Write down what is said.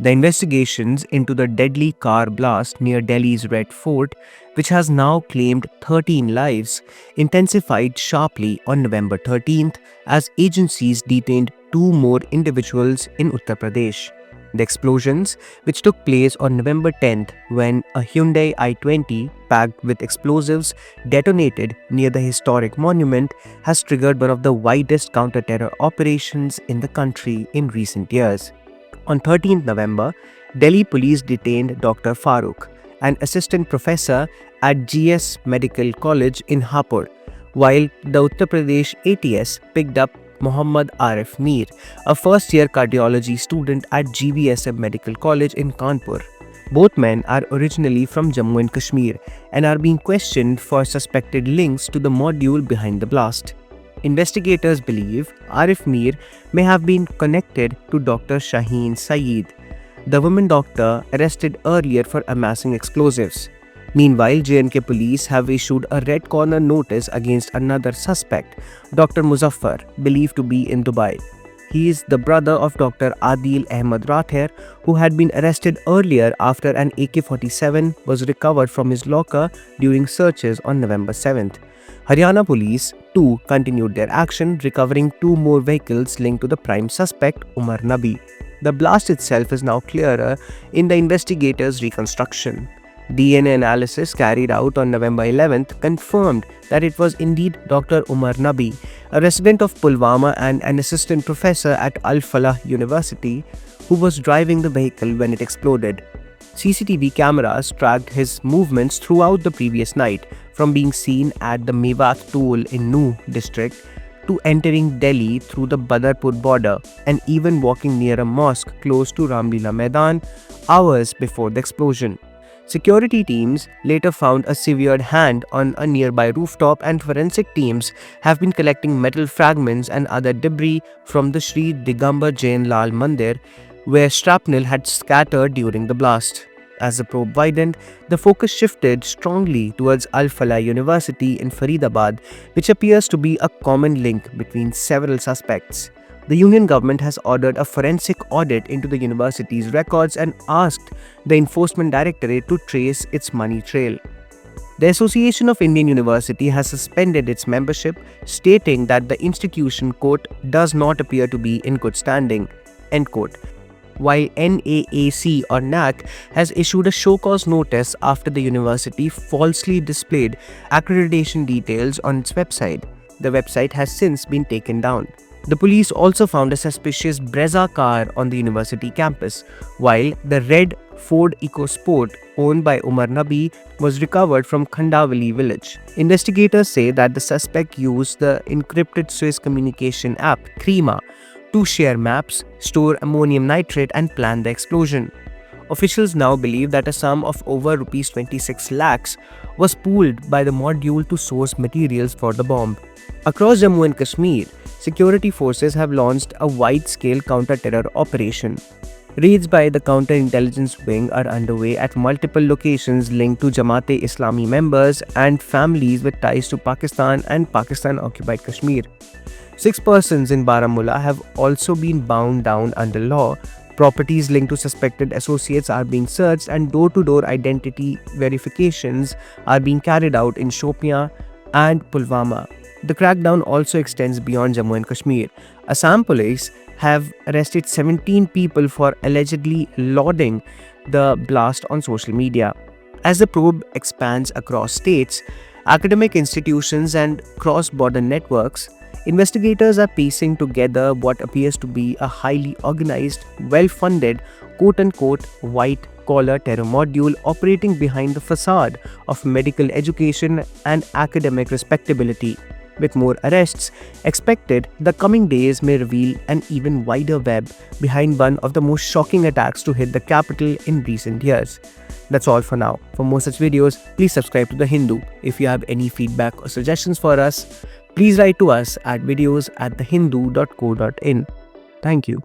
The investigations into the deadly car blast near Delhi's Red Fort, which has now claimed 13 lives, intensified sharply on November 13th as agencies detained two more individuals in Uttar Pradesh. The explosions, which took place on November 10th when a Hyundai i20 packed with explosives detonated near the historic monument, has triggered one of the widest counter-terror operations in the country in recent years. On 13th November, Delhi police detained Dr. Farooq, an assistant professor at GS Medical College in Hapur, while the Uttar Pradesh ATS picked up Mohammad Arif Mir, a first-year cardiology student at GVSM Medical College in Kanpur. Both men are originally from Jammu and Kashmir and are being questioned for suspected links to the module behind the blast. Investigators believe Arif Mir may have been connected to Dr. Shaheen Saeed, the woman doctor arrested earlier for amassing explosives. Meanwhile, J&K police have issued a red corner notice against another suspect, Dr. Muzaffar, believed to be in Dubai. He is the brother of Dr. Adil Ahmed Rather, who had been arrested earlier after an AK-47 was recovered from his locker during searches on November 7th. Haryana police too continued their action, recovering two more vehicles linked to the prime suspect, Umar Nabi. The blast itself is now clearer in the investigators' reconstruction. DNA analysis carried out on November 11th confirmed that it was indeed Dr. Umar Nabi, a resident of Pulwama and an assistant professor at Al Falah University, who was driving the vehicle when it exploded. CCTV cameras tracked his movements throughout the previous night, from being seen at the Mewat toll in Nuh district to entering Delhi through the Badarpur border and even walking near a mosque close to Ramlila Maidan hours before the explosion. Security teams later found a severed hand on a nearby rooftop, and forensic teams have been collecting metal fragments and other debris from the Sri Digambar Jain Lal Mandir, where shrapnel had scattered during the blast. As the probe widened, the focus shifted strongly towards Al Falah University in Faridabad, which appears to be a common link between several suspects. The union government has ordered a forensic audit into the university's records and asked the Enforcement Directorate to trace its money trail. The Association of Indian University has suspended its membership, stating that the institution, quote, does not appear to be in good standing, end quote. While NAAC or NAC has issued a show cause notice after the university falsely displayed accreditation details on its website. The website has since been taken down. The police also found a suspicious Brezza car on the university campus, while the red Ford EcoSport owned by Umar Nabi was recovered from Khandavali village. Investigators say that the suspect used the encrypted Swiss communication app Crema to share maps, store ammonium nitrate and plan the explosion. Officials now believe that a sum of over Rs 26 lakhs was pooled by the module to source materials for the bomb. Across Jammu and Kashmir, security forces have launched a wide-scale counter-terror operation. Raids by the Counterintelligence Wing are underway at multiple locations linked to Jamaat-e-Islami members and families with ties to Pakistan and Pakistan-occupied Kashmir. 6 persons in Baramulla have also been bound down under law. Properties linked to suspected associates are being searched, and door-to-door identity verifications are being carried out in Shopian and Pulwama. The crackdown also extends beyond Jammu and Kashmir. Assam police have arrested 17 people for allegedly lauding the blast on social media. As the probe expands across states, academic institutions and cross-border networks, investigators are piecing together what appears to be a highly organized, well-funded, quote-unquote, white-collar terror module operating behind the facade of medical education and academic respectability. With more arrests expected, the coming days may reveal an even wider web behind one of the most shocking attacks to hit the capital in recent years. That's all for now. For more such videos, please subscribe to The Hindu. If you have any feedback or suggestions for us, please write to us at videos@thehindu.co.in. Thank you.